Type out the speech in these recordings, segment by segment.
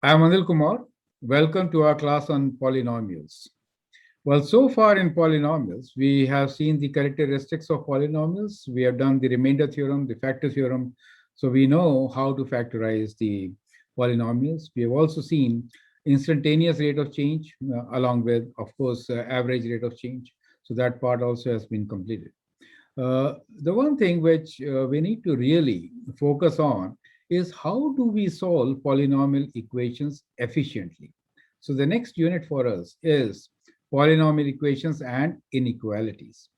I'm Anil Kumar. Welcome to our class on polynomials. Well, so far in polynomials, we have seen the characteristics of polynomials. We have done the remainder theorem, the factor theorem. So we know how to factorize the polynomials. We have also seen instantaneous rate of change along with, of course, average rate of change. So that part also has been completed. The one thing which we need to really focus on is how do we solve polynomial equations efficiently. So the next unit for us is polynomial equations and inequalities.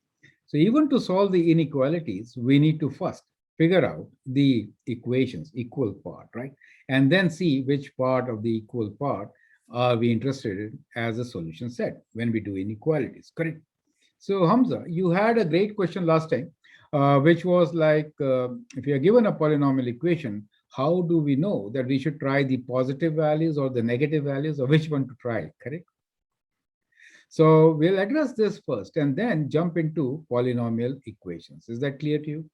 So even to solve the inequalities, we need to first figure out the equations, equal part, right? And then see which part of the equal part are we interested in as a solution set when we do inequalities, correct? So Hamza, you had a great question last time, which was like, if you are given a polynomial equation, how do we know that we should try the positive values or the negative values or which one to try, correct? So we'll address this first and then jump into polynomial equations. Is that clear to you?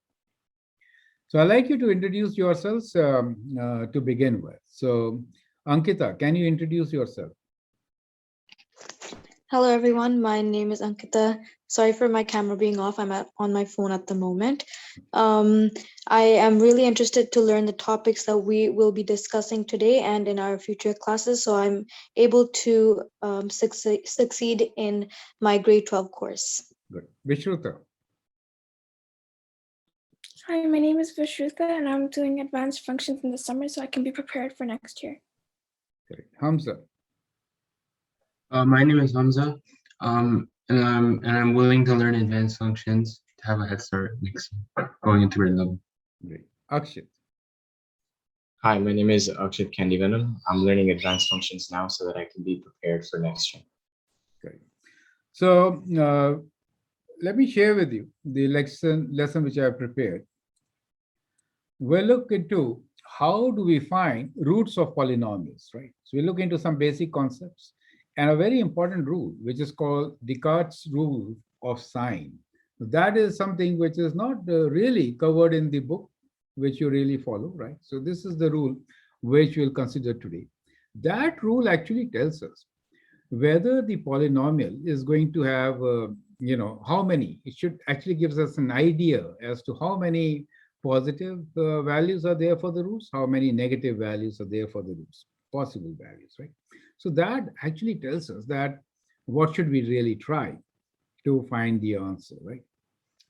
So I'd like you to introduce yourselves to begin with. So Ankita, can you introduce yourself? Hello everyone, my name is Ankita. Sorry for my camera being off. On my phone at the moment. Um, I am really interested to learn the topics that we will be discussing today and in our future classes, so I'm able to succeed in my grade 12 course. Good. Vishruta. Hi, my name is Vishrutha and I'm doing advanced functions in the summer so I can be prepared for next year. Correct. Hamza. My name is Hamza, and I'm willing to learn advanced functions to have a head start next going into grade level. Great. Akshit. Hi, my name is Akshit Candivanam. I'm learning advanced functions now so that I can be prepared for next year. Great. So let me share with you the lesson which I have prepared. We'll look into how do we find roots of polynomials, right? So we look into some basic concepts and a very important rule, which is called Descartes' rule of sign. That is something which is not really covered in the book, which you really follow, right? So this is the rule which we'll consider today. That rule actually tells us whether the polynomial is going to have, how many. It should actually gives us an idea as to how many positive values are there for the roots, how many negative values are there for the roots, possible values, right? So that actually tells us that what should we really try to find the answer, right?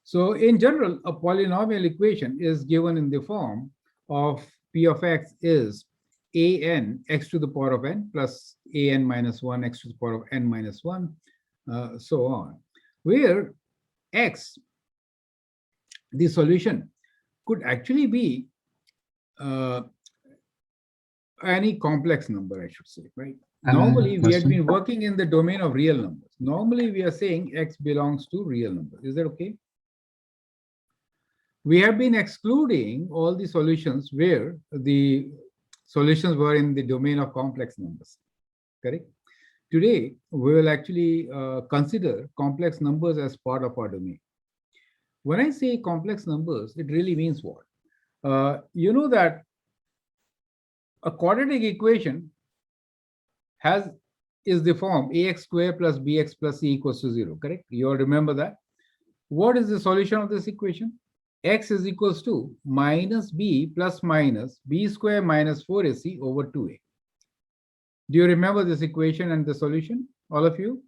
So in general, a polynomial equation is given in the form of p of x is an x to the power of n plus an minus 1 x to the power of n minus 1, so on, where x, the solution, could actually be uh, any complex number, I should say, right? Normally, we had Question. been working in the domain of real numbers. Normally, we are saying x belongs to real numbers. Is that okay? We have been excluding all the solutions where the solutions were in the domain of complex numbers, correct? Today, we will actually consider complex numbers as part of our domain. When I say complex numbers, it really means what? You know that a quadratic equation has is the form ax square plus bx plus c equals to 0, correct? You all remember that? What is the solution of this equation? X is equals to minus b plus minus b square minus 4ac over 2a. Do you remember this equation and the solution, all of you?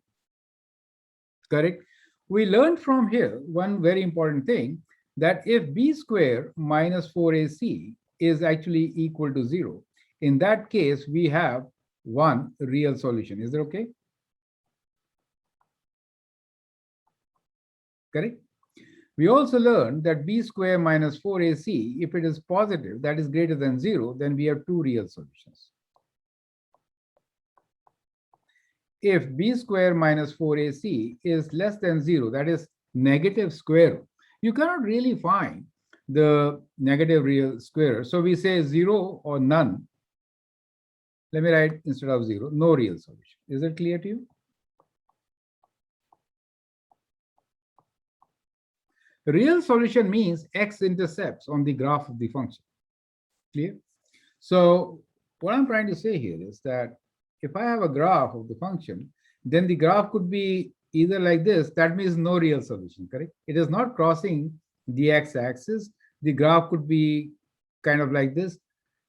Correct. We learned from here one very important thing, that if b square minus 4ac is actually equal to 0, in that case, we have one real solution. Is that okay? Correct. We also learned that b square minus 4ac, if it is positive, that is greater than 0, then we have two real solutions. If b square minus 4ac is less than 0, that is negative square root, you cannot really find the negative real square root. So we say 0 or none. Let me write instead of 0, no real solution. Is it clear to you? Real solution means x-intercepts on the graph of the function. Clear? So what I'm trying to say here is that if I have a graph of the function, then the graph could be either like this, that means no real solution, correct? It is not crossing the x-axis. The graph could be kind of like this,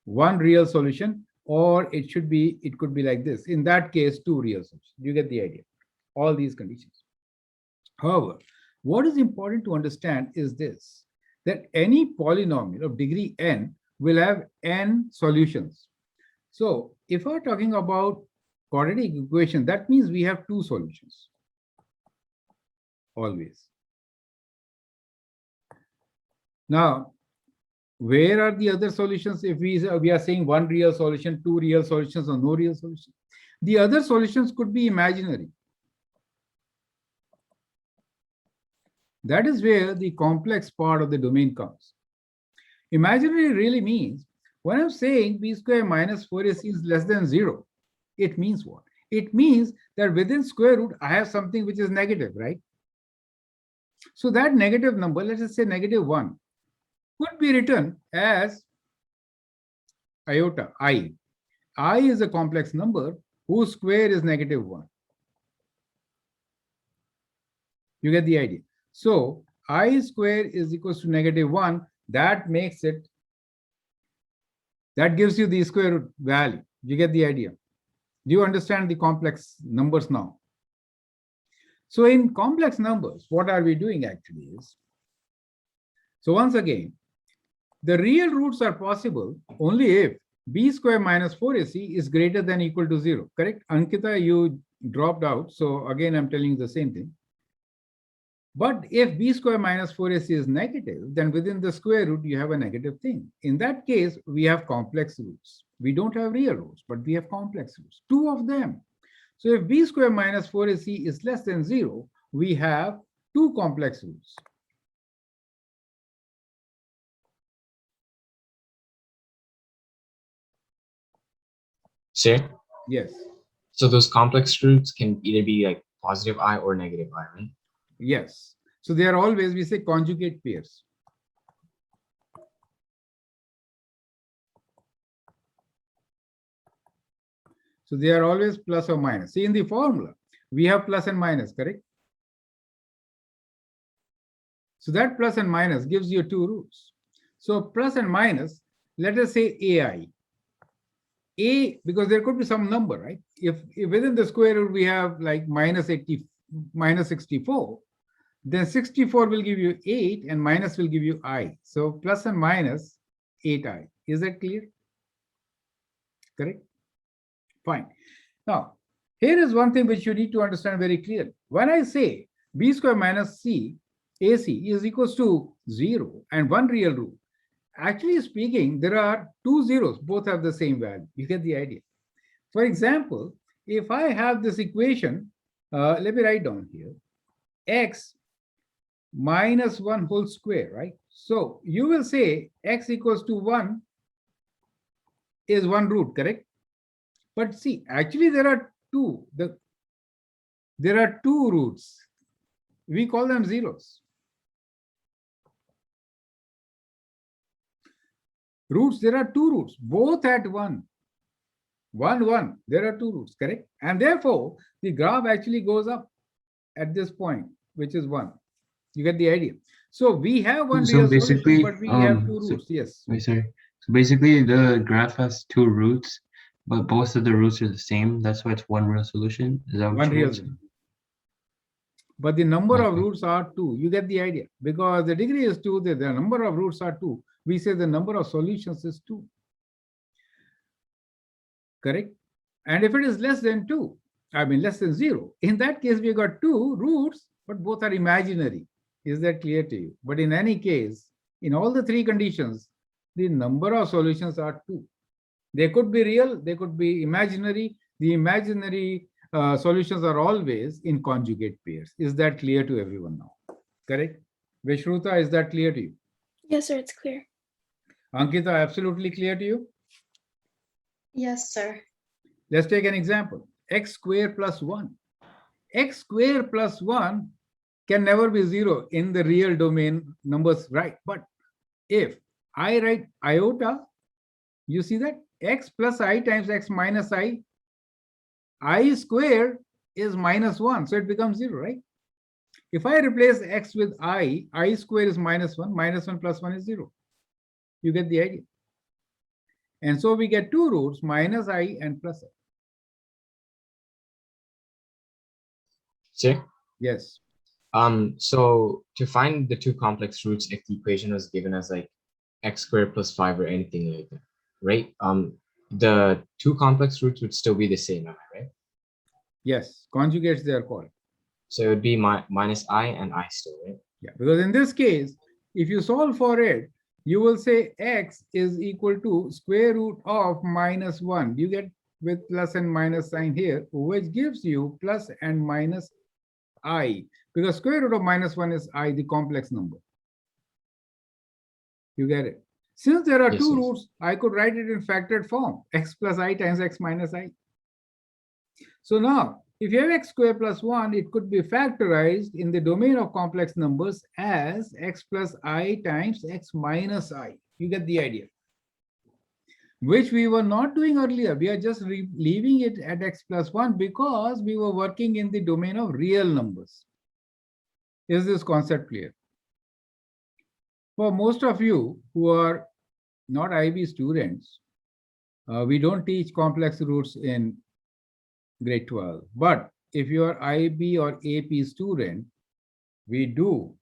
one real solution, or it could be like this. In that case, two real solutions. You get the idea, all these conditions. However, what is important to understand is this, that any polynomial of degree n will have n solutions. So if we're talking about quadratic equation, that means we have two solutions, always. Now, where are the other solutions? If we are saying one real solution, two real solutions, or no real solution, the other solutions could be imaginary. That is where the complex part of the domain comes. Imaginary really means, when I'm saying b square minus 4ac is less than 0, it means what? It means that within square root, I have something which is negative, right? So that negative number, let us say -1, could be written as iota, I. I is a complex number whose square is -1. You get the idea. So I square is equals to -1. That makes it, that gives you the square root value. You get the idea. Do you understand the complex numbers now? So in complex numbers, what are we doing actually is, so once again, the real roots are possible only if b square minus 4ac is greater than or equal to 0, correct? Ankita, you dropped out, so again, I'm telling you the same thing. But if b square minus 4ac is negative, then within the square root, you have a negative thing. In that case, we have complex roots. We don't have real roots, but we have complex roots, two of them. So if b square minus 4ac is less than 0, we have two complex roots. Sir, Yes, so those complex roots can either be like positive I or negative I, right? yes. So they are always, we say, conjugate pairs. So they are always plus or minus. See, in the formula, we have plus and minus, correct? So that plus and minus gives you two roots. So plus and minus, let us say AI. A, because there could be some number, right? If within the square root we have like -80, -64, then 64 will give you 8 and minus will give you I. So plus and minus 8i. Is that clear? Correct? Fine. Now, here is one thing which you need to understand very clearly. When I say b square minus c ac is equals to 0 and one real root, actually speaking, there are two zeros, both have the same value. You get the idea. For example, if I have this equation, let me write down here, x minus 1 whole square, right? So you will say x equals to 1 is one root, correct? But see, actually there are two. There are two roots. We call them zeros. Roots, there are two roots, both at 1. 1, 1. There are two roots, correct? And therefore, the graph actually goes up at this point, which is 1. You get the idea. So we have one So real basically, solution, but we have two so- roots. Yes. Wait, sorry. So basically, the graph has two roots, but both of the roots are the same. That's why it's one real solution. Is that what One you real meant? solution. But the number of Okay. roots are 2. You get the idea. Because the degree is 2, the number of roots are 2. We say the number of solutions is 2. Correct? And if it is less than 2, I mean less than 0, in that case, we got two roots, but both are imaginary. Is that clear to you? But in any case, in all the three conditions, the number of solutions are 2. They could be real, they could be imaginary. The imaginary solutions are always in conjugate pairs. Is that clear to everyone now? Correct? Vishruta, is that clear to you? Yes, sir, it's clear. Ankita, absolutely clear to you? Yes, sir. Let's take an example. X squared plus 1. X squared plus 1 can never be 0 in the real domain numbers, right? But if I write iota, you see that? x plus I times x minus I square is -1, so it becomes 0, right? If I replace x with I square is -1, -1 plus 1 is 0. You get the idea. And so we get two roots, minus I and plus I. Sir? Yes. So to find the two complex roots, if the equation was given as like x squared plus 5 or anything like that, right? The two complex roots would still be the same, am I right? Yes. Conjugates they are called. So it would be minus I and I still, right? Yeah. Because in this case, if you solve for it, you will say x is equal to square root of -1. You get with plus and minus sign here, which gives you plus and minus I. Because square root of -1 is I, the complex number. You get it? Since there are Yes, two yes. roots, I could write it in factored form, x plus I times x minus I. So now, if you have x squared plus 1, it could be factorized in the domain of complex numbers as x plus I times x minus I. You get the idea. Which we were not doing earlier. We are just leaving it at x plus 1 because we were working in the domain of real numbers. Is this concept clear? For most of you who are not IB students, we don't teach complex roots in grade 12. But if you are IB or AP student, we do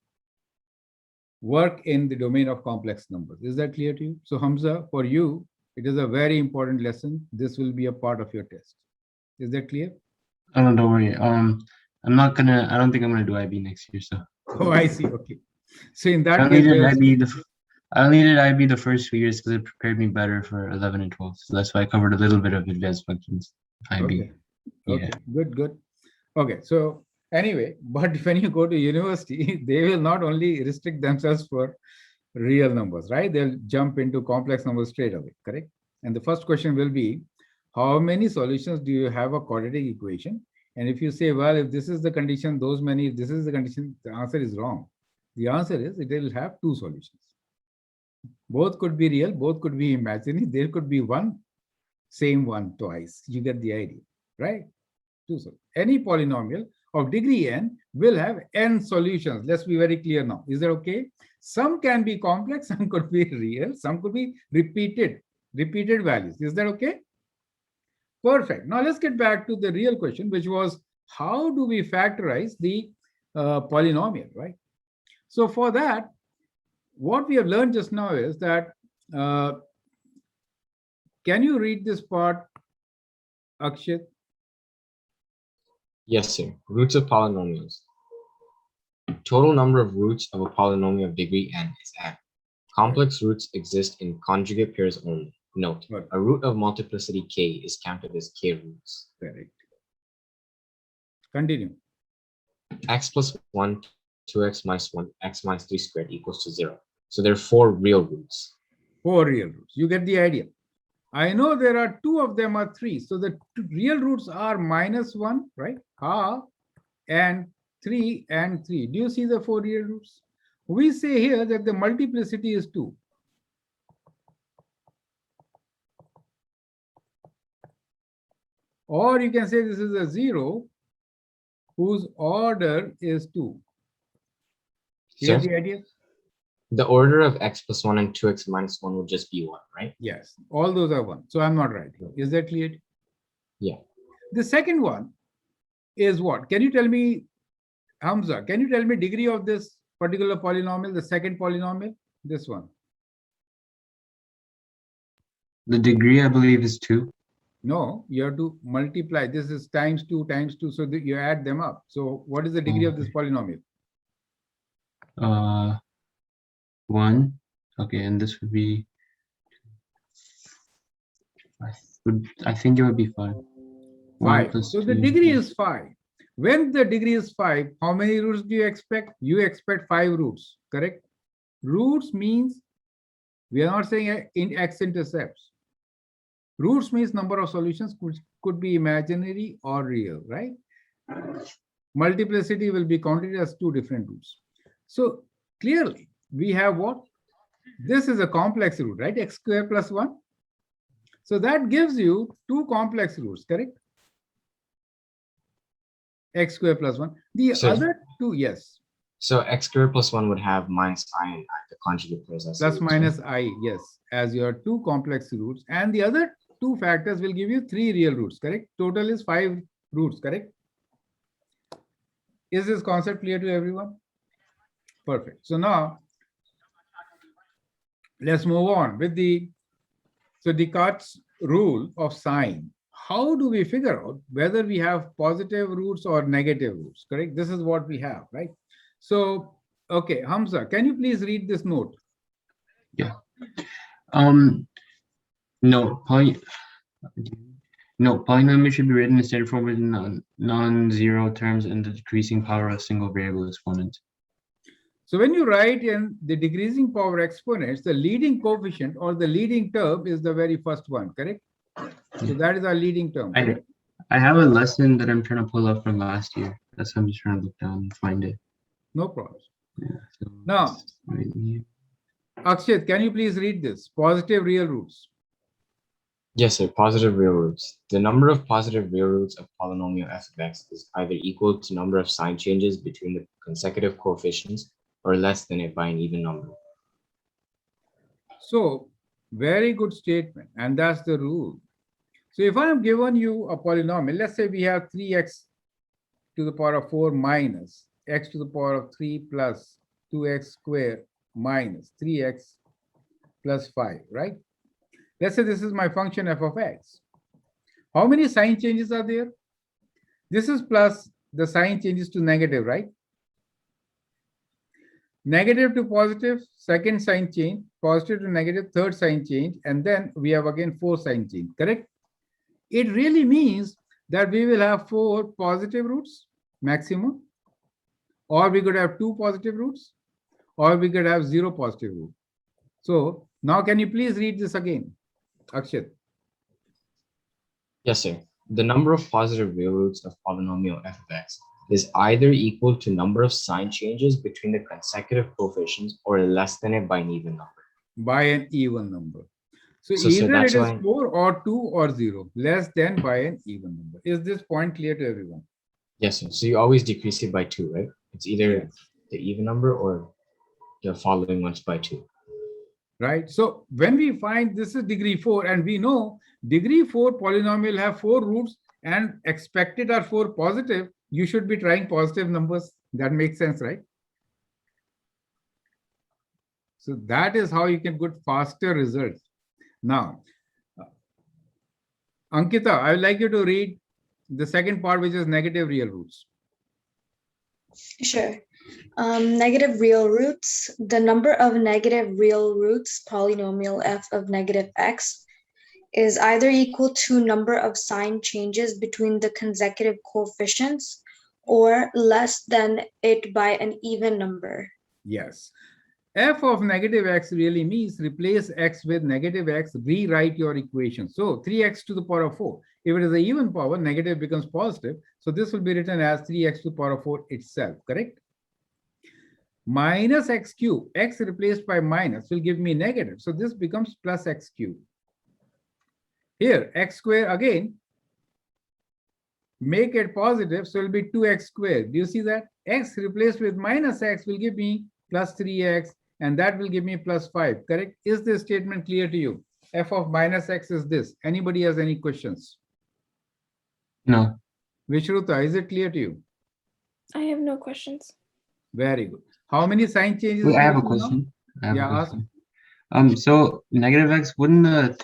work in the domain of complex numbers. Is that clear to you? So Hamza, for you, it is a very important lesson. This will be a part of your test. Is that clear? Oh, no, don't worry. I don't think I'm gonna do IB next year. So Oh, I see. Okay. So in I that only case, did there's- I only did IB the first 2 years because it prepared me better for 11 and 12. So that's why I covered a little bit of advanced functions. IB. okay. Yeah. Okay, good. Okay, so anyway, but when you go to university, they will not only restrict themselves for real numbers, right? They'll jump into complex numbers straight away, correct? And the first question will be, how many solutions do you have a quadratic equation? And if you say, well, if this is the condition, those many, if this is the condition, the answer is wrong. The answer is it will have two solutions. Both could be real, both could be imaginary. There could be one, same one twice. You get the idea, right? So any polynomial of degree n will have n solutions. Let's be very clear now. Is that okay? Some can be complex, some could be real, some could be repeated values. Is that okay? Perfect. Now let's get back to the real question, which was how do we factorize the polynomial, right? So for that, what we have learned just now is that, can you read this part, Akshit? Yes, sir. Roots of polynomials. Total number of roots of a polynomial of degree n is n. Complex roots exist in conjugate pairs only. Note, Right. a root of multiplicity k is counted as k roots. Correct. Continue. X plus 1, 2x minus 1, x minus 3 squared equals to 0. So there are 4 real roots. 4 real roots. You get the idea. I know there are 2 of them are 3. So the real roots are -1, right? Half and 3 and 3. Do you see the 4 real roots? We say here that the multiplicity is 2. Or you can say this is a 0 whose order is 2. You Sir, get the idea? the order of x plus 1 and 2x minus 1 would just be 1, right? Yes, all those are 1. So I'm not right. Is that clear? Yeah. The second one is what? Can you tell me, Hamza, can you tell me degree of this particular polynomial, the second polynomial, this one? The degree, I believe, is 2. No, you have to multiply. This is times 2 times 2. So you add them up. So what is the degree of this polynomial? 1. Okay, and this would be. I think it would be 5. 1 5. plus So the 2, degree yeah. is 5. When the degree is 5, how many roots do you expect? You expect 5 roots, correct? Roots means we are not saying in x-intercepts. Roots means number of solutions could be imaginary or real, right? Multiplicity will be counted as 2 different roots. So clearly we have what? This is a complex root, right? X squared plus 1. So that gives you two complex roots, correct? X squared plus 1. The So- other two, yes, So x squared plus 1 would have minus I and I, the conjugate pairs. as plus roots, right? minus I, yes, as your two complex roots. And the other two factors will give you 3 real roots, correct? Total is 5 roots, correct? Is this concept clear to everyone? Perfect. So now, let's move on with so Descartes' rule of sign. How do we figure out whether we have positive roots or negative roots, correct? This is what we have, right? So, okay, Hamza, can you please read this note? No, polynomial should be written in standard form with non-zero terms and the decreasing power of single variable exponent. So when you write in the decreasing power exponents, the leading coefficient or the leading term is the very first one, correct? So that is our leading term, correct? I have a lesson that I'm trying to pull up from last year. That's why I'm just trying to look down and find it. No problem. Yeah, so Now- it's right here. Akshat, can you please read this? Positive real roots. Yes, sir. Positive real roots. The number of positive real roots of polynomial f of x is either equal to number of sign changes between the consecutive coefficients or less than it by an even number. So very good statement, and that's the rule. So if I have given you a polynomial, let's say we have 3x to the power of 4 minus x to the power of 3 plus 2x squared minus 3x plus 5, right? Let's say this is my function f of x. How many sign changes are there? This is plus the sign changes to negative, right? Negative to positive, second sign change, positive to negative, third sign change, and then we have again 4 sign change, correct? It really means that we will have 4 positive roots maximum, or we could have 2 positive roots, or we could have 0 positive root. So now can you please read this again, Akshat? Yes, sir. The number of positive real roots of polynomial f of x is either equal to number of sign changes between the consecutive coefficients or less than it by an even number. By an even number. So So either that's it is why- 4 or 2 or 0, less than by an even number. Is this point clear to everyone? Yes, sir. So you always decrease it by 2, right? It's either Yes. the even number or the following ones by 2. Right? So when we find this is degree 4, and we know degree 4 polynomial have 4 roots and expected are 4 positive, you should be trying positive numbers. That makes sense, right? So that is how you can get faster results. Now, Ankita, I would like you to read the second part, which is negative real roots. Sure. Negative real roots. The number of negative real roots, polynomial f of negative x, is either equal to number of sign changes between the consecutive coefficients or less than it by an even number. Yes. F of negative x really means replace x with negative x, rewrite your equation. So 3x to the power of 4. If it is an even power, negative becomes positive. So this will be written as 3x to the power of 4 itself, correct? Minus x cubed, x replaced by minus will give me negative. So this becomes plus x cubed. Here, x squared again, make it positive, so it will be 2x squared. Do you see that? X replaced with minus x will give me plus 3x, and that will give me plus 5, correct? Is this statement clear to you? F of minus x is this. Anybody has any questions? No, Vishruta, is it clear to you? I have no questions. Very good. How many sign changes? wait, I have do a you know now? question. I have a Yeah, ask. question. So negative x, wouldn't the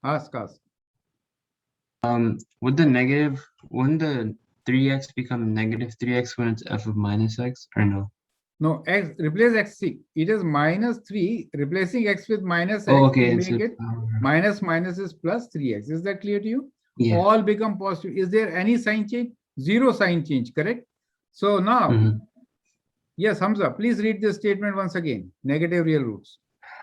Ask. wouldn't the 3x become negative 3x when it's f of minus x, or no? No, x replace x. See, it is minus 3, replacing x with minus x Oh, will okay. make So, it minus minus is plus 3x. Is that clear to you? yeah. All become positive. Is there any sign change? 0 sign change, correct? So now, Mhm. yes, Hamza, please read this statement once again. Negative real roots.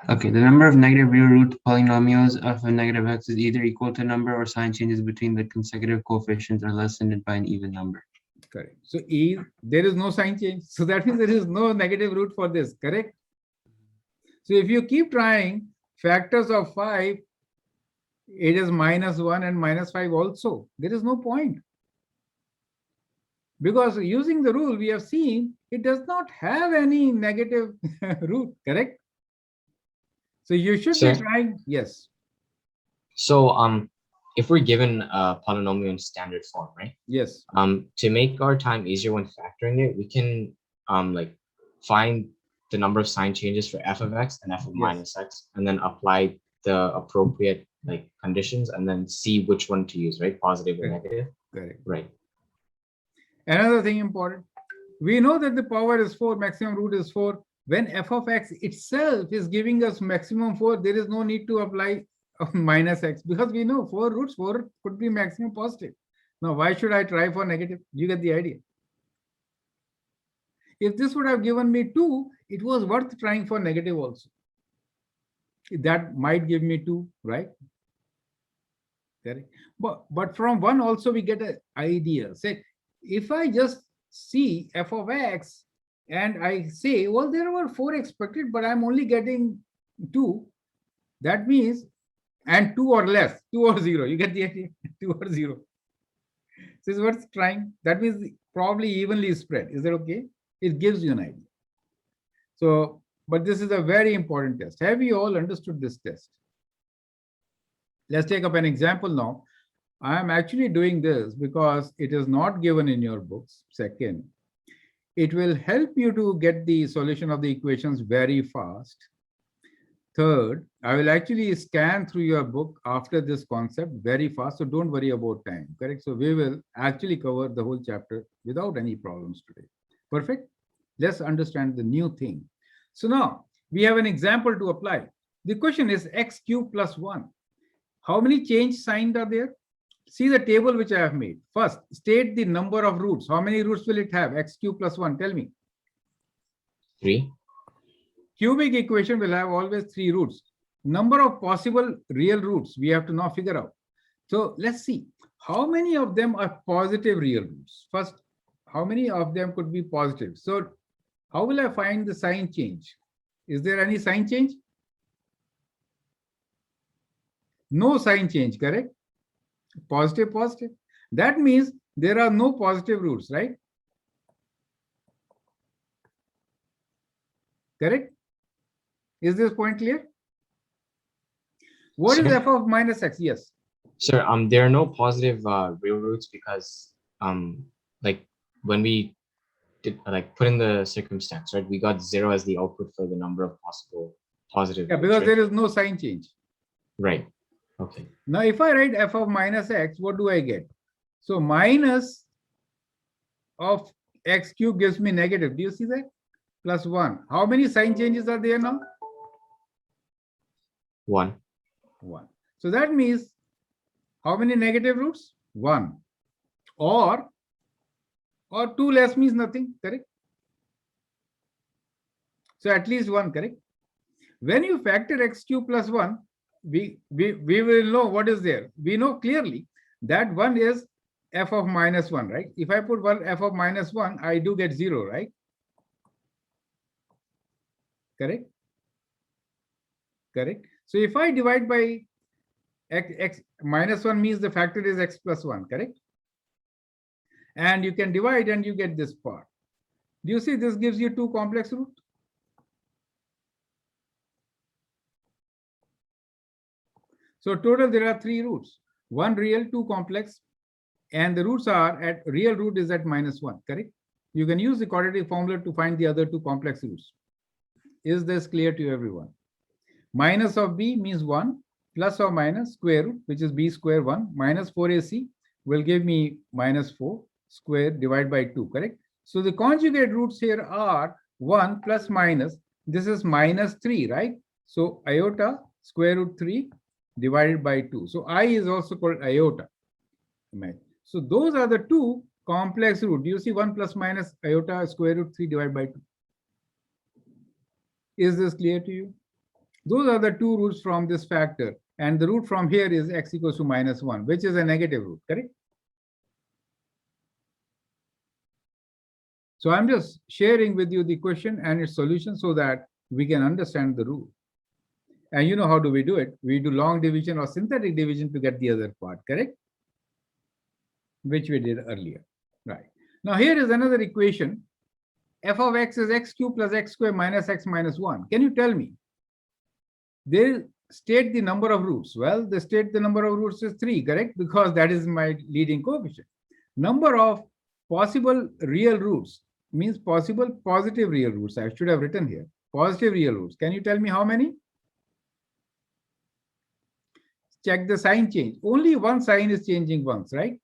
Okay, the number of negative real root polynomials of a negative x is either equal to number or sign changes between the consecutive coefficients or less than it by an even number. Correct. So E, there is no sign change. So that means there is no negative root for this, correct? So if you keep trying factors of 5, it is -1 and -5 also. There is no point. Because using the rule, we have seen it does not have any negative root, correct? So you should be Sir? trying, yes, So if we're given a polynomial in standard form, right? yes, To make our time easier when factoring it, we can like find the number of sign changes for f of x and f of Yes. minus x, and then apply the appropriate like conditions, and then see which one to use, right? Positive or Correct. negative, correct. right? Another thing important, we know that the power is 4, maximum root is 4. When f of x itself is giving us maximum 4, there is no need to apply minus x, because we know 4 roots, 4 could be maximum positive. Now, why should I try for negative? You get the idea. If this would have given me 2, it was worth trying for negative also. That might give me 2, right? Correct. But from 1 also we get an idea. Say, if I just see f of x and I say, well, there were 4 expected, but I'm only getting 2. That means, and 2 or less, 2 or 0, you get the idea, 2 or 0. This is worth trying. That means probably evenly spread. Is that okay? It gives you an idea. So, but this is a very important test. Have you all understood this test? Let's take up an example now. I am actually doing this because it is not given in your books. Second, it will help you to get the solution of the equations very fast. Third, I will actually scan through your book after this concept very fast, so don't worry about time, correct? So we will actually cover the whole chapter without any problems today. Perfect? Let's understand the new thing. So now we have an example to apply. The question is x cubed plus 1. How many change signs are there? See the table which I have made. First, state the number of roots. How many roots will it have? X cubed plus 1. Tell me. 3. Cubic equation will have always 3 roots. Number of possible real roots we have to now figure out. So let's see. How many of them are positive real roots? First, how many of them could be positive? So how will I find the sign change? Is there any sign change? No sign change, correct? Positive, positive. That means there are no positive roots, right? Correct? Is this point clear? What is Sir? f of minus x? Yes. Sir, there are no positive real roots because like when we did like put in the circumstance, right? We got 0 as the output for the number of possible positive Yeah, roots, because right? there is no sign change. Right. Okay. Now, if I write f of minus x, what do I get? So minus of x cube gives me negative. Do you see that? Plus 1. How many sign changes are there now? 1. 1. So that means how many negative roots? 1. Or 2 less means nothing, correct? So at least 1, correct? When you factor x cube plus 1, we will know what is there. We know clearly that 1 is f of minus 1, right? If I put 1 f of minus 1, I do get 0, right? Correct? Correct. So if I divide by x minus 1 means the factor is x plus 1, correct? And you can divide and you get this part. Do you see this gives you 2 complex roots? So total there are 3 roots, 1 real, 2 complex, and the roots are at real root is at minus 1, correct? You can use the quadratic formula to find the other 2 complex roots. Is this clear to everyone? Minus of b means 1, plus or minus square root, which is b square 1, minus 4ac will give me minus 4 square divided by 2, correct? So the conjugate roots here are 1 plus minus, this is minus 3, right? So iota square root 3 divided by 2. So I is also called iota. So those are the 2 complex roots. Do you see 1 plus minus iota square root 3 divided by 2? Is this clear to you? Those are the 2 roots from this factor. And the root from here is x equals to minus 1, which is a negative root, correct? So I'm just sharing with you the question and its solution so that we can understand the rule. And you know how do we do it? We do long division or synthetic division to get the other part, correct? Which we did earlier, right? Now here is another equation. F of x is x cubed plus x squared minus x minus 1. Can you tell me? They state the number of roots. Well, they state the number of roots is 3, correct? Because that is my leading coefficient. Number of possible real roots means possible positive real roots. I should have written here. Positive real roots. Can you tell me how many? Check the sign change. Only one sign is changing once, right?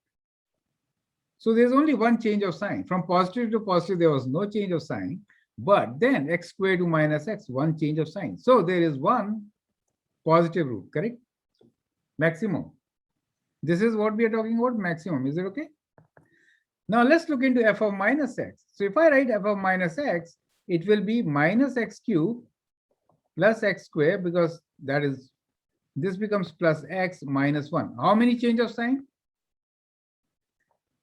So there's only one change of sign. From positive to positive, there was no change of sign. But then x squared to minus x, one change of sign. So there is one positive root, correct? Maximum. This is what we are talking about, maximum. Is it okay? Now let's look into f of minus x. So if I write f of minus x, it will be minus x cubed plus x squared, because that is, this becomes plus x minus 1. How many change of sign?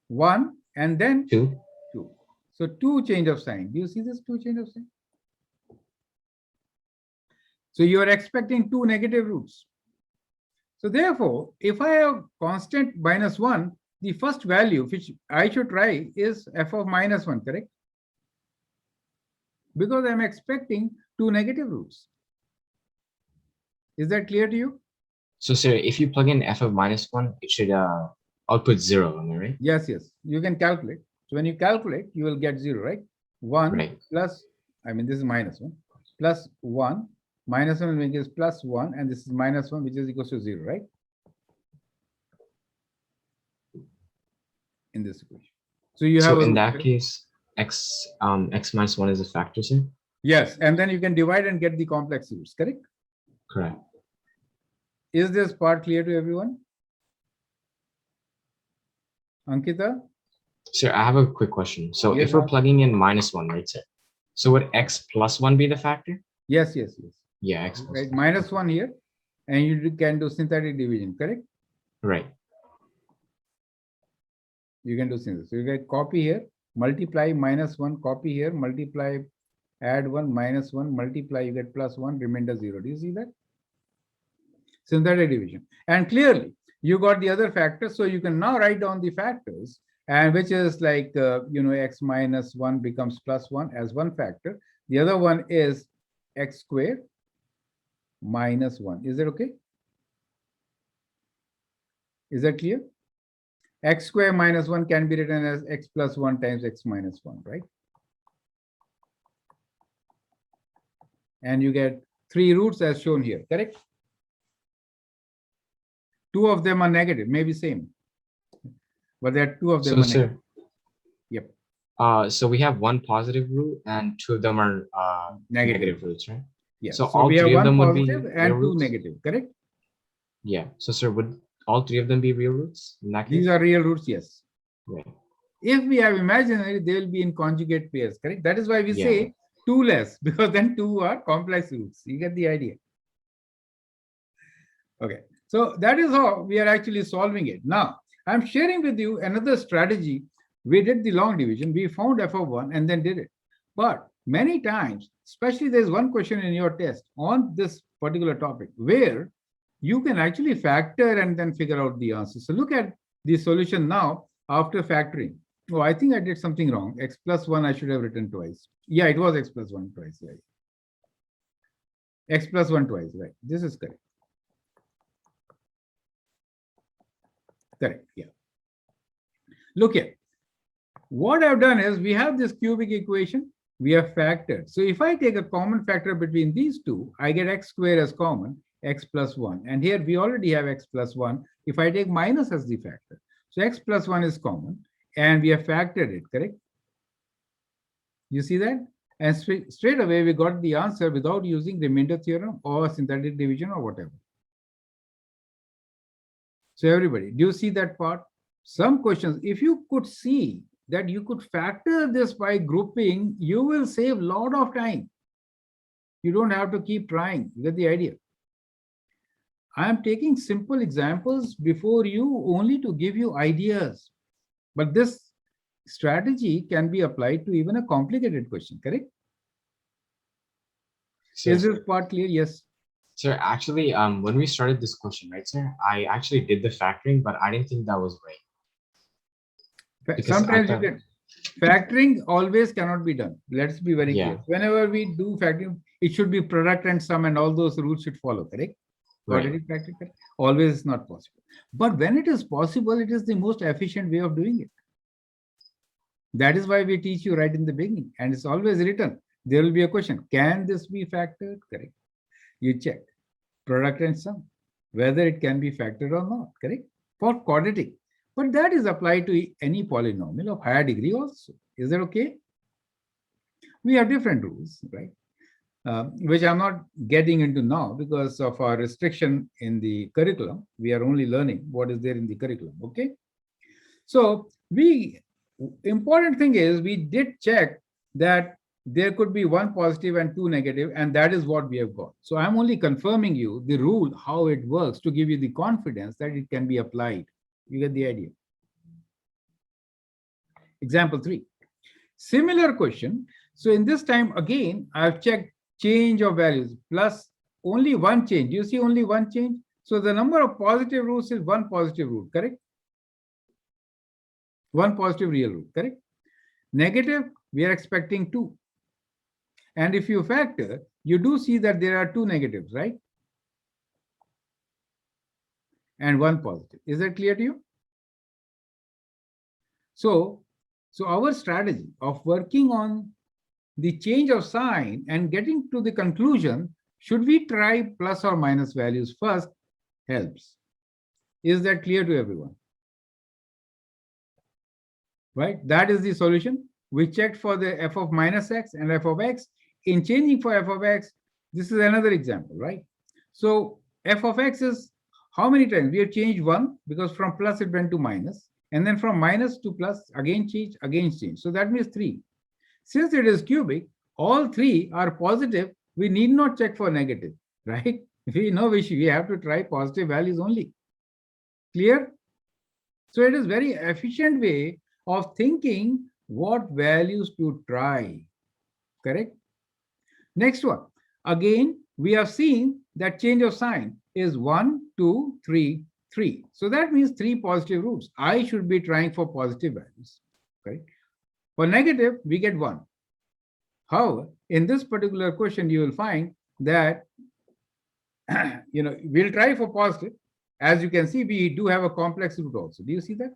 1 and then 2. 2. So 2 change of sign. Do you see this 2 change of sign? So you are expecting 2 negative roots. So therefore, if I have constant minus 1, the first value which I should try is f of minus 1, correct? Because I'm expecting 2 negative roots. Is that clear to you? So sir, if you plug in f of minus 1, it should output 0, am I right? Yes, yes. You can calculate. So when you calculate, you will get 0, right? 1 Right. plus, I mean, this is minus 1, plus 1, minus 1 which is plus 1, and this is minus 1, which is equals to 0, right? In this equation. So you have So a in root, that correct? case, x minus 1 is a factor, sir? Yes, and then you can divide and get the complex roots, correct? Correct. Is this part clear to everyone? Ankita? Sir, I have a quick question. So Yes, if we're ma'am. plugging in minus 1, right, sir? So would x plus 1 be the factor? Yes, yes, yes. Yeah, x plus Right, 1. minus 1 here, and you can do synthetic division, correct? Right. You can do synthesis. So you get copy here, multiply minus 1, copy here, multiply, add 1, minus 1, multiply, you get plus 1, remainder 0. Do you see that? Synthetic division. And clearly, you got the other factors, so you can now write down the factors, and which is like, x minus 1 becomes plus 1 as one factor. The other one is x squared minus 1. Is that okay? Is that clear? X squared minus 1 can be written as x plus 1 times x minus 1, right? And you get 3 roots as shown here, correct? 2 of them are negative, maybe same. But there are 2 of them So are negative. sir, Yep, so we have one positive root and 2 of them are negative roots, right? yes. So So all we have 3 of 1 them would be positive real and 2 roots? negative, correct? Yeah. So sir, would all 3 of them be real roots in that case? These are real roots, yes. Right. If we have imaginary, they will be in conjugate pairs, correct? That is why we Yeah. say 2 less, because then 2 are complex roots. You get the idea. Okay, so that is how we are actually solving it. Now, I'm sharing with you another strategy. We did the long division, we found f of 1 and then did it. But many times, especially there's one question in your test on this particular topic where you can actually factor and then figure out the answer. So look at the solution now after factoring. Oh, I think I did something wrong. X plus 1 I should have written twice. Yeah, it was x plus 1 twice, right? X plus 1 twice, right? This is correct. Correct, yeah. Look here. What I've done is we have this cubic equation, we have factored. So if I take a common factor between these two, I get x squared as common, x plus 1. And here we already have x plus 1. If I take minus as the factor, so x plus 1 is common, and we have factored it, correct? You see that? And straight away, we got the answer without using remainder theorem or synthetic division or whatever. So everybody, do you see that part? Some questions, if you could see that you could factor this by grouping, you will save a lot of time. You don't have to keep trying. You get the idea? I am taking simple examples before you only to give you ideas. But this strategy can be applied to even a complicated question, correct? So, Is this part clear? Yes. Sir, actually, when we started this question, right, sir, I actually did the factoring, but I didn't think that was right. Because I Sometimes you thought- can, factoring always cannot be done. Let's be very Yeah. clear. Whenever we do factoring, it should be product and sum and all those rules should follow, correct? Right. Quadratic factoring, correct? Always not possible. But when it is possible, it is the most efficient way of doing it. That is why we teach you right in the beginning, and it's always written. There will be a question, can this be factored? Correct. You check product and sum, whether it can be factored or not, correct? For quadratic. But that is applied to any polynomial of higher degree also. Is that okay? We have different rules, right? Which I'm not getting into now because of our restriction in the curriculum. We are only learning what is there in the curriculum, okay? So important thing is we did check that there could be one positive and two negative, and that is what we have got. So I'm only confirming you the rule, how it works, to give you the confidence that it can be applied. You get the idea. Example 3. Similar question. So in this time, again, I've checked change of values plus only one change. You see only one change. So the number of positive roots is one positive root, correct? One positive real root, correct? Negative, we are expecting 2. And if you factor, you do see that there are 2 negatives, right? And 1 positive. Is that clear to you? So our strategy of working on the change of sign and getting to the conclusion, should we try plus or minus values first, helps. Is that clear to everyone? Right? That is the solution. We checked for the f of minus x and f of x. In changing for f of x, this is another example, right? So f of x is how many times? We have changed 1 because from plus it went to minus. And then from minus to plus, again change, again change. So that means 3. Since it is cubic, all 3 are positive. We need not check for negative, right? We know we have to try positive values only. Clear? So it is very efficient way of thinking what values to try. Correct? Next one. Again, we have seen that change of sign is 1, 2, 3, 3. So that means 3 positive roots. I should be trying for positive values. Correct? For negative, we get 1. However, in this particular question, you will find that we'll try for positive. As you can see, we do have a complex root also. Do you see that?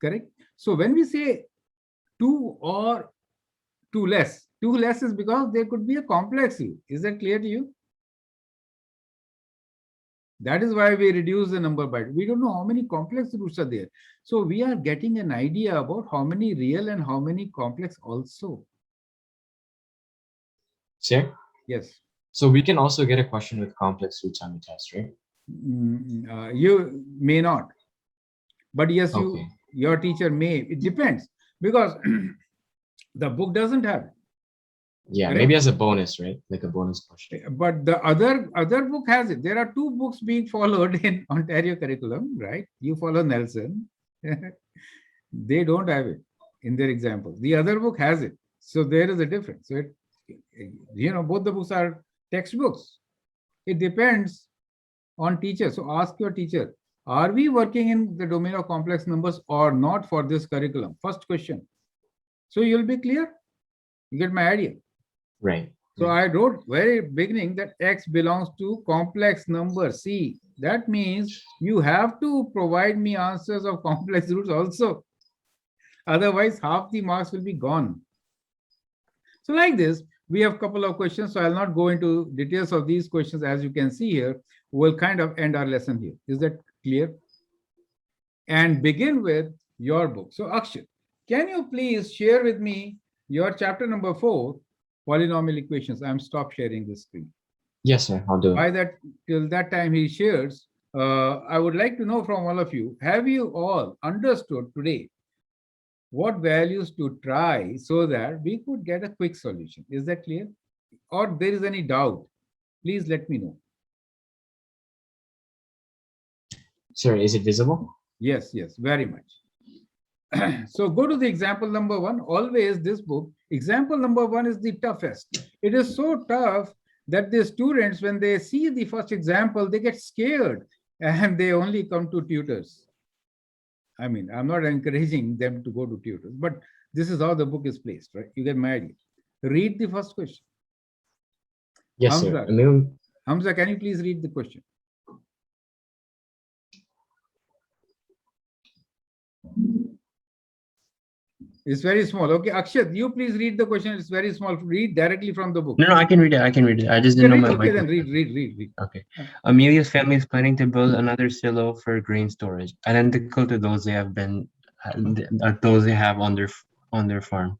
Correct. So when we say 2 or 2 less is because there could be a complex root. Is that clear to you? That is why we reduce the number by 2. We don't know how many complex roots are there. So we are getting an idea about how many real and how many complex also. Sir? Yes. So we can also get a question with complex roots on the test, right? You may not. But yes, Okay. your teacher may. It depends. Because the book doesn't have it. Yeah, Correct. maybe as a bonus, right? Like a bonus question. But the other book has it. There are 2 books being followed in Ontario curriculum, right? You follow Nelson. They don't have it in their examples. The other book has it. So there is a difference. So both the books are textbooks. It depends on teacher. So ask your teacher, are we working in the domain of complex numbers or not for this curriculum? First question. So you'll be clear. You get my idea. Right. So I wrote very beginning that x belongs to complex number C. That means you have to provide me answers of complex roots also. Otherwise, half the marks will be gone. So like this, we have a couple of questions. So I'll not go into details of these questions. As you can see here, we'll kind of end our lesson here. Is that clear? And begin with your book. So Akshay, can you please share with me your chapter number 4, polynomial equations? I'm stop sharing this screen. Yes, sir. I'll do it. By that, till that time he shares, I would like to know from all of you, have you all understood today what values to try so that we could get a quick solution? Is that clear? Or there is any doubt? Please let me know. Sir, is it visible? Yes, very much. So go to the example number 1. Always this book, example number 1 is the toughest. It is so tough that the students, when they see the first example, they get scared and they only come to tutors. I mean, I'm not encouraging them to go to tutors, but this is how the book is placed, right? You get my idea. Read the first question. Yes, sir. Hamza. I mean, Hamza, can you please read the question? It's very small. Okay, Akshat, you please read the question. It's very small. Read directly from the book. No, I can read it. I can read it. I just Okay, didn't know read, my okay, mic. then was- read. Okay. Amelia's family is planning to build another silo for grain storage, identical to those they have on their farm.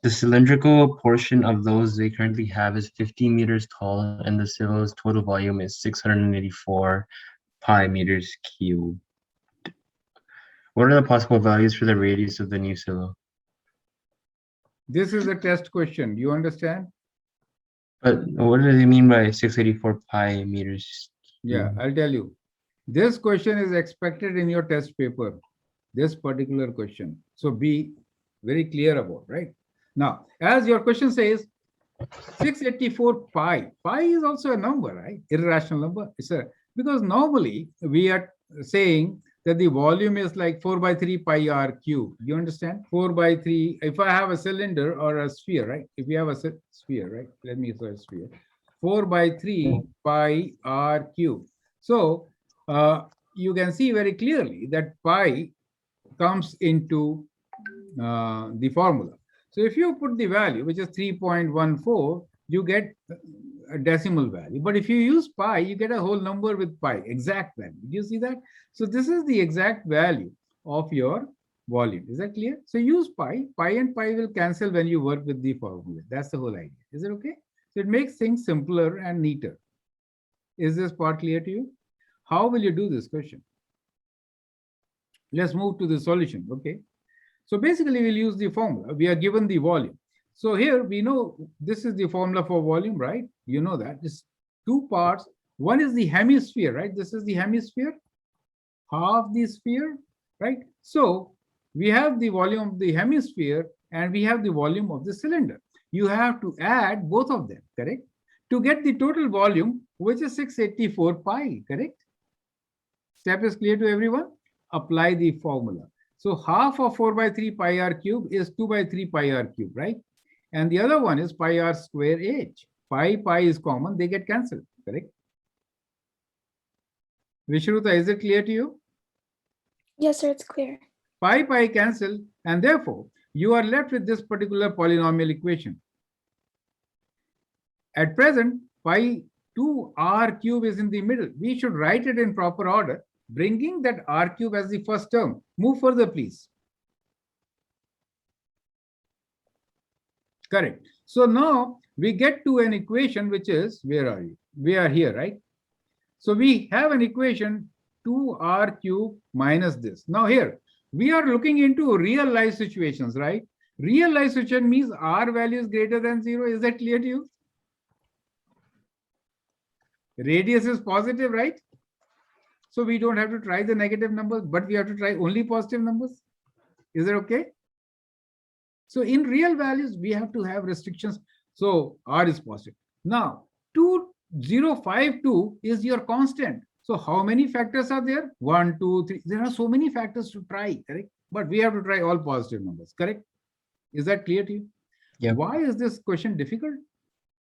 The cylindrical portion of those they currently have is 15 meters tall, and the silo's total volume is 684 pi meters cubed. What are the possible values for the radius of the new silo? This is a test question. You understand? But what does it mean by 684 pi meters? Yeah, I'll tell you. This question is expected in your test paper, this particular question. So be very clear about, right? Now, as your question says, 684 pi. Pi is also a number, right? Irrational number. Because normally we are saying that the volume is like 4 by 3 pi r cube. You understand? 4 by 3. If I have a cylinder or a sphere, right? If you have a sphere, right? Let me say a sphere. 4 by 3 pi r cube. So you can see very clearly that pi comes into the formula. So if you put the value, which is 3.14, you get a decimal value. But if you use pi, you get a whole number with pi, exact value. Do you see that? So this is the exact value of your volume. Is that clear? So use pi. Pi and pi will cancel when you work with the formula. That's the whole idea. Is it okay? So it makes things simpler and neater. Is this part clear to you? How will you do this question? Let's move to the solution. Okay. So basically, we'll use the formula. We are given the volume. So here we know this is the formula for volume, right? You know that. It's two parts. One is the hemisphere, right? This is the hemisphere, half the sphere, right? So we have the volume of the hemisphere and we have the volume of the cylinder. You have to add both of them, correct? To get the total volume, which is 684 pi, correct? Step is clear to everyone? Apply the formula. So half of 4 by 3 pi r cube is 2 by 3 pi r cube, right? And the other one is pi r square h. Pi is common, they get cancelled, correct? Vishruta, is it clear to you? Yes, sir, it's clear. Pi cancel, and therefore you are left with this particular polynomial equation. At present, pi 2 r cube is in the middle. We should write it in proper order, bringing that r cube as the first term. Move further, please. Correct. So now we get to an equation which is, where are you? We are here, right? So we have an equation 2r cube minus this. Now here, we are looking into real life situations, right? Real life situation means r value is greater than 0. Is that clear to you? Radius is positive, right? So we don't have to try the negative numbers, but we have to try only positive numbers. Is that okay? So in real values, we have to have restrictions. So r is positive. Now, 2052 is your constant. So how many factors are there? 1, 2, 3. There are so many factors to try, correct? But we have to try all positive numbers, correct? Is that clear to you? Yeah. Why is this question difficult?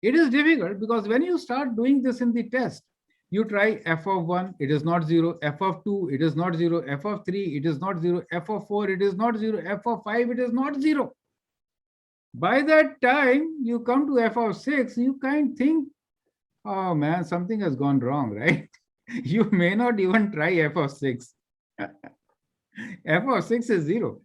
It is difficult because when you start doing this in the test, you try f of 1, it is not 0, f of 2, it is not 0, f of 3, it is not 0, f of 4, it is not 0, f of 5, it is not 0. By that time, you come to f of 6, you can't think, oh man, something has gone wrong, right? You may not even try f of 6. F of 6 is 0.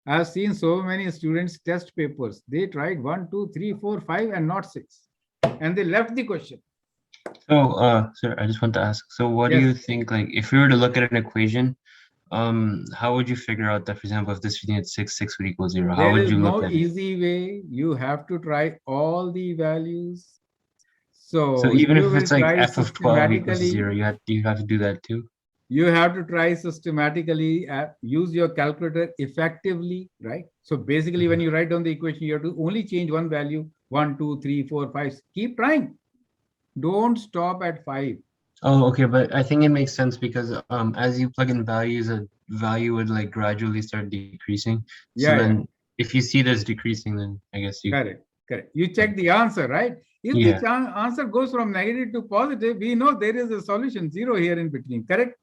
I've seen so many students test papers. They tried 1, 2, 3, 4, 5 and not 6. And they left the question. So, sir, I just want to ask, so what do Yes. you think, like, if we were to look at an equation, how would you figure out that, for example, if this reading at 6 would equal 0? How There would is you look no at it? easy way. You have to try all the values. So So even you if will it's like try f of 12 equals systematically. 0, you have to do that too? You have to try systematically, use your calculator effectively, right? So basically, when you write down the equation, you have to only change one value, 1, 2, 3, 4, 5. Keep trying. Don't stop at 5. Oh, okay, but I think it makes sense because as you plug in values, a value would like gradually start decreasing. So Yeah, then if you see this decreasing, then I guess you correct, correct. You check the answer, right? If Yeah. the answer goes from negative to positive, we know there is a solution, 0 here in between, correct?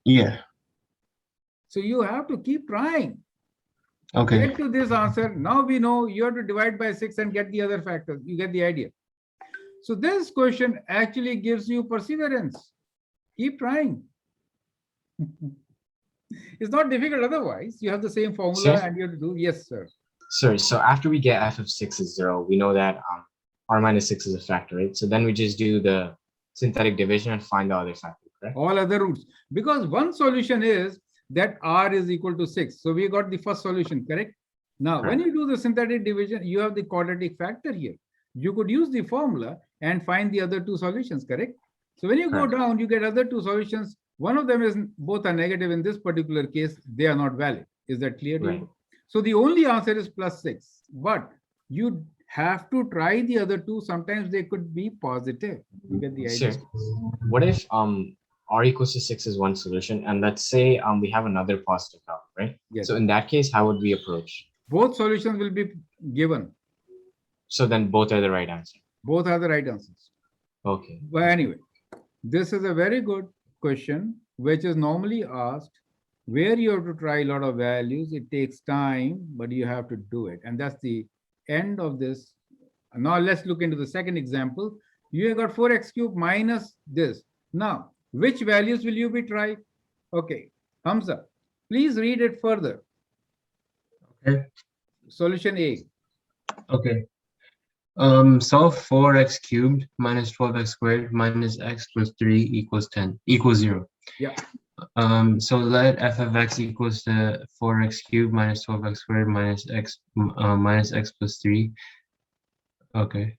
yeah. So you have to keep trying. Okay. Get to this answer. Now we know you have to divide by 6 and get the other factors. You get the idea. So this question actually gives you perseverance. Keep trying. It's not difficult otherwise. You have the same formula Sir? and you have to do. Yes, sir. Sorry, so after we get f of 6 is 0, we know that r minus 6 is a factor, right? So then we just do the synthetic division and find the other factor, correct? All other roots. Because one solution is that r is equal to 6. So we got the first solution, correct? Now, when you do the synthetic division, you have the quadratic factor here. You could use the formula and find the other two solutions, correct? So when you go Correct. down, you get other two solutions. One of them is both are negative. In this particular case, they are not valid. Is that clear to Right. you? So the only answer is +6. But you have to try the other two. Sometimes they could be positive. You get the idea? Sure. What if r equals to 6 is one solution, and let's say we have another positive value, right? Yes. So in that case, how would we approach? Both solutions will be given. So then both are the right answer. Both are the right answers. Okay. But anyway, this is a very good question, which is normally asked where you have to try a lot of values. It takes time, but you have to do it. And that's the end of this. Now let's look into the second example. You have got 4x cubed minus this. Now, which values will you be trying? Okay, Hamza, please read it further. Okay. Solution A. Okay. Solve 4x cubed minus 12x squared minus x plus 3 equals 0. Yeah. So let f of x equals to 4x cubed minus 12x squared minus x plus 3. Okay.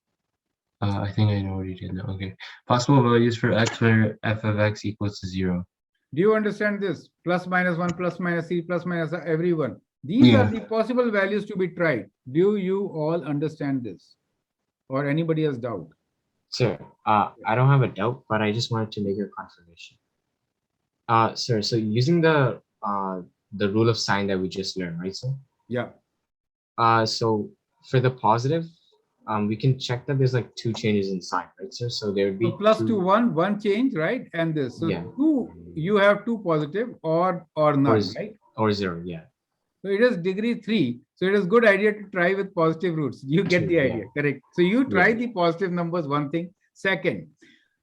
I think I know what you did now. Okay. Possible values for x where f of x equals to 0. Do you understand this? Plus minus 1, plus minus c, plus minus everyone. These are Yeah. the possible values to be tried. Do you all understand this? Or anybody has doubt? Sir, I don't have a doubt, but I just wanted to make a confirmation. Sir, so using the rule of sign that we just learned, right, sir? Yeah. So for the positive, we can check that there's like two changes in sign, right, sir? So there would be So plus two, to one change, right? And this. So Yeah. two, you have two positive or none, is- right? or 0, yeah. So it is degree 3. So it is good idea to try with positive roots. You get True, the yeah. idea, correct? So you try Yeah. the positive numbers, one thing. Second,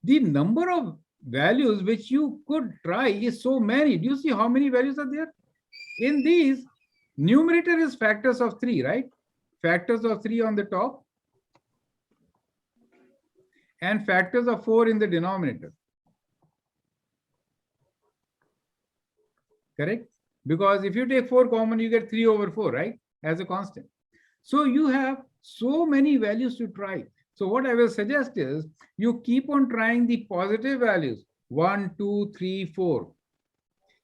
the number of values which you could try is so many. Do you see how many values are there? In these, numerator is factors of 3, right? Factors of 3 on the top. And factors of 4 in the denominator. Correct? Because if you take 4 common, you get 3 over 4, right? As a constant. So you have so many values to try. So what I will suggest is you keep on trying the positive values. 1, 2, 3, 4.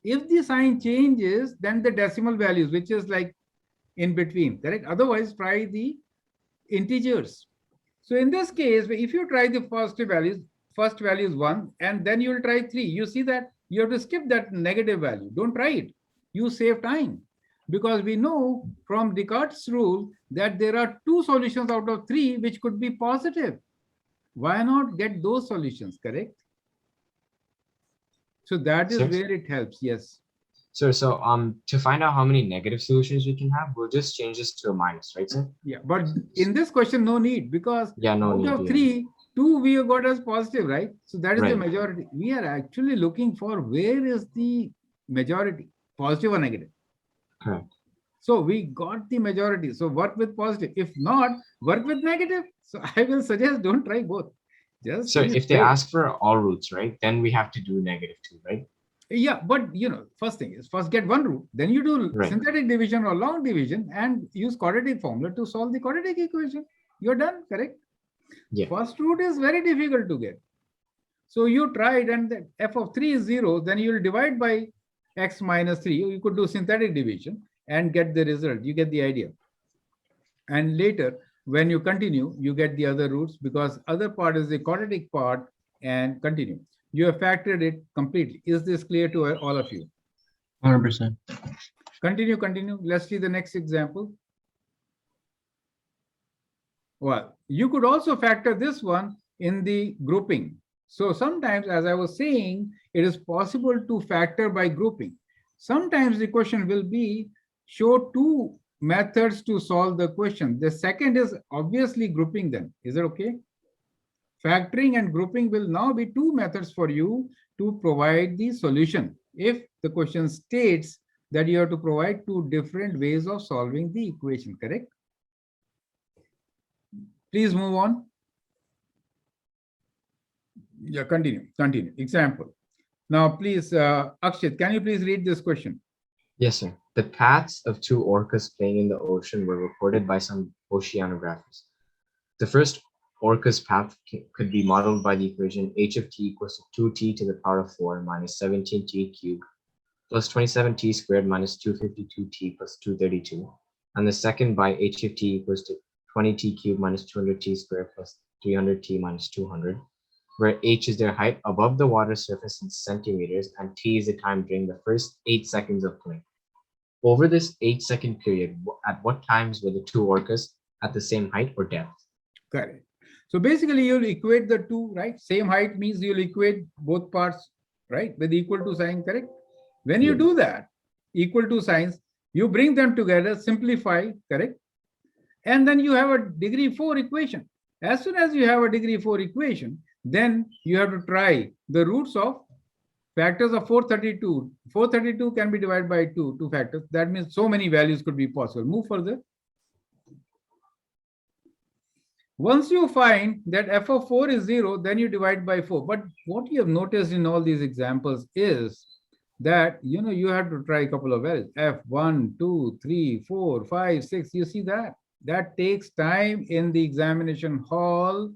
If the sign changes, then the decimal values, which is like in between, correct? Otherwise, try the integers. So in this case, if you try the positive values, first value is 1, and then you will try 3. You see that you have to skip that negative value. Don't try it. You save time. Because we know from Descartes' rule that there are 2 solutions out of 3 which could be positive. Why not get those solutions, correct? So that is Sir? where it helps, yes. So to find out how many negative solutions we can have, we'll just change this to a minus, right, sir? Yeah, but in this question, no need, because Yeah, no out need. of yeah. 3, 2 we have got as positive, right? So that is the Right. majority. We are actually looking for where is the majority, positive or negative. Correct. So we got the majority. So work with positive. If not, work with negative. So I will suggest don't try both. Just So be if they safe. ask for all roots, right, then we have to do negative 2, right? Yeah, but first thing is first get one root, then you do Right. synthetic division or long division and use quadratic formula to solve the quadratic equation. You're done, correct? Yeah. First root is very difficult to get. So you tried, and the f of 3 is 0, then you will divide by x minus 3. You could do synthetic division and get the result. You get the idea. And later, when you continue, you get the other roots because other part is the quadratic part, and continue. You have factored it completely. Is this clear to all of you? 100%. Continue, continue. Let's see the next example. Well, you could also factor this one in the grouping. So sometimes, as I was saying, it is possible to factor by grouping. Sometimes the question will be, show two methods to solve the question. The second is obviously grouping them. Is it okay? Factoring and grouping will now be two methods for you to provide the solution. If the question states that you have to provide two different ways of solving the equation, correct? Please move on. Yeah, continue. Example. Now, please, Akshit, can you please read this question? Yes, sir. The paths of two orcas playing in the ocean were recorded by some oceanographers. The first orca's path could be modeled by the equation h of t equals to 2t to the power of 4 minus 17t cubed plus 27t squared minus 252t plus 232. And the second by h of t equals to 20t cubed minus 200t squared plus 300t minus 200, where h is their height above the water surface in centimeters and t is the time during the first 8 seconds of play. Over this 8-second period, at what times were the two orcas at the same height or depth? Correct. So basically, you'll equate the two, right? Same height means you'll equate both parts, right? With equal to sign, correct? When you do that, equal to signs, you bring them together, simplify, correct? And then you have a degree 4 equation. As soon as you have a degree 4 equation, then you have to try the roots of factors of 432. 432 can be divided by two factors. That means so many values could be possible. Move further. Once you find that f of 4 is 0, then you divide by 4. But what you have noticed in all these examples is that you have to try a couple of values. F1, 2, 3, 4, 5, 6. You see that? That takes time in the examination hall,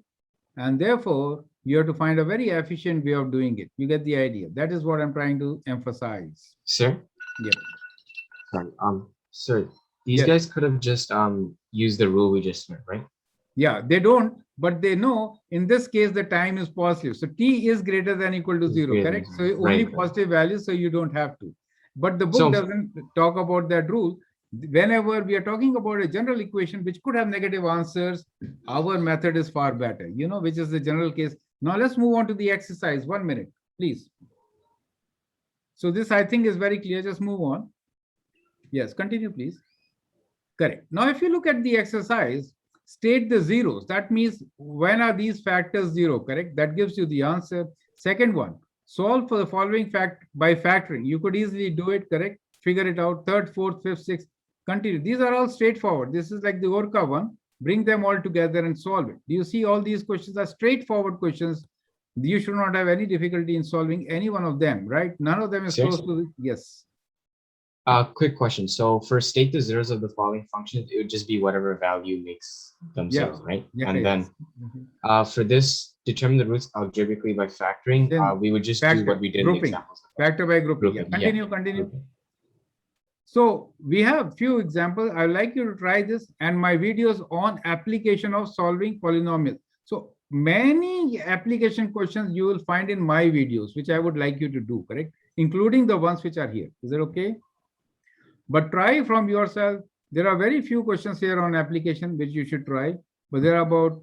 and therefore you have to find a very efficient way of doing it. You get the idea. That is what I'm trying to emphasize. Sir? Yep. Sorry. Sir, these Yes. guys could have just used the rule we just learned, right? Yeah, they don't, but they know in this case the time is positive. So t is greater than equal to Is 0, greater than correct? So zero. only Right. positive values, so you don't have to. But the book So- doesn't talk about that rule. Whenever we are talking about a general equation which could have negative answers, our method is far better, which is the general case. Now let's move on to the exercise. 1 minute, please. So this I think is very clear. Just move on. Yes, continue, please. Correct. Now, if you look at the exercise, state the zeros. That means when are these factors 0, correct? That gives you the answer. Second one, solve for the following fact by factoring. You could easily do it, correct? Figure it out. Third, fourth, fifth, sixth. Continue. These are all straightforward. This is like the Orca one. Bring them all together and solve it. Do you see all these questions are straightforward questions? You should not have any difficulty in solving any one of them, right? None of them is close Seriously? to, yes. Quick question. So for state the zeros of the following functions, it would just be whatever value makes themselves, right? Yeah, And then Mhm. for this, determine the roots algebraically by factoring. Then We would just factor, do what we did in the grouping. examples. Factor by grouping. Yeah. Grouping, yeah. Continue. So we have few examples. I'd like you to try this and my videos on application of solving polynomials. So many application questions you will find in my videos, which I would like you to do, correct? Including the ones which are here. Is that okay? But try from yourself. There are very few questions here on application which you should try, but there are about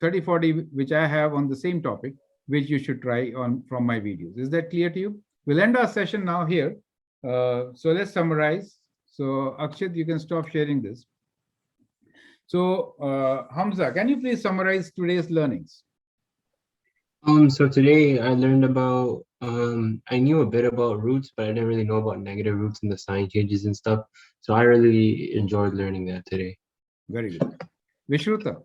30, 40 which I have on the same topic, which you should try on from my videos. Is that clear to you? We'll end our session now here. So let's summarize. So Akshit, you can stop sharing this. So Hamza, can you please summarize today's learnings? So today I learned about, I knew a bit about roots, but I didn't really know about negative roots and the sign changes and stuff. So I really enjoyed learning that today. Very good. Vishruta.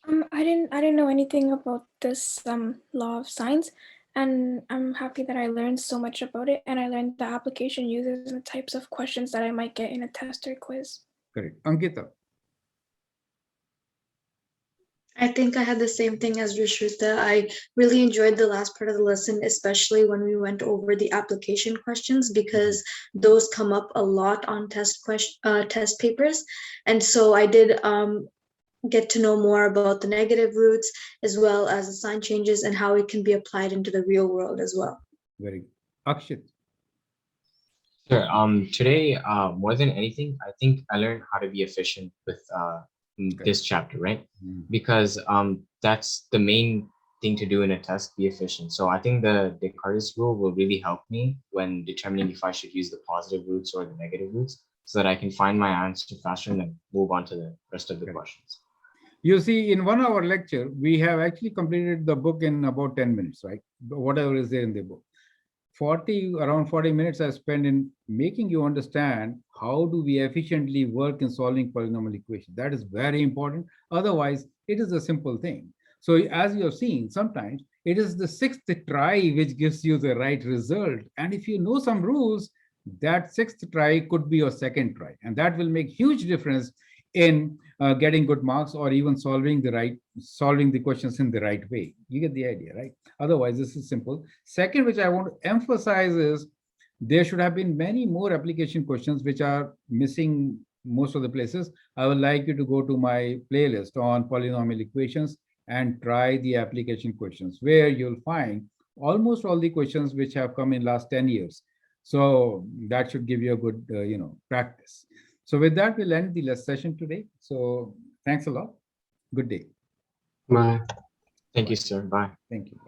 I didn't know anything about this law of signs, and I'm happy that I learned so much about it, and I learned the application uses and the types of questions that I might get in a test or quiz. Correct. Ankita. I think I had the same thing as Rishruta. I really enjoyed the last part of the lesson, especially when we went over the application questions, because those come up a lot on test papers. And so I did get to know more about the negative roots as well as the sign changes and how it can be applied into the real world as well. Very good. Akshit. Sure. Today, more than anything, I think I learned how to be efficient with this chapter, right? Mm. Because that's the main thing to do in a test, be efficient. So I think the Descartes rule will really help me when determining if I should use the positive roots or the negative roots, so that I can find my answer faster and then move on to the rest of the Correct. questions. You see, in 1 hour lecture, we have actually completed the book in about 10 minutes, right? Whatever is there in the book. Around 40 minutes I spent in making you understand how do we efficiently work in solving polynomial equations. That is very important. Otherwise, it is a simple thing. So as you have seen, sometimes it is the 6th try which gives you the right result. And if you know some rules, that 6th try could be your 2nd try. And that will make huge difference in getting good marks or even solving the questions in the right way. You get the idea, right? Otherwise, this is simple. Second, which I want to emphasize is there should have been many more application questions which are missing most of the places. I would like you to go to my playlist on polynomial equations and try the application questions, where you'll find almost all the questions which have come in last 10 years. So that should give you a good, practice. So with that, we'll end the session today. So thanks a lot. Good day. Bye. Thank you, sir. Bye. Thank you.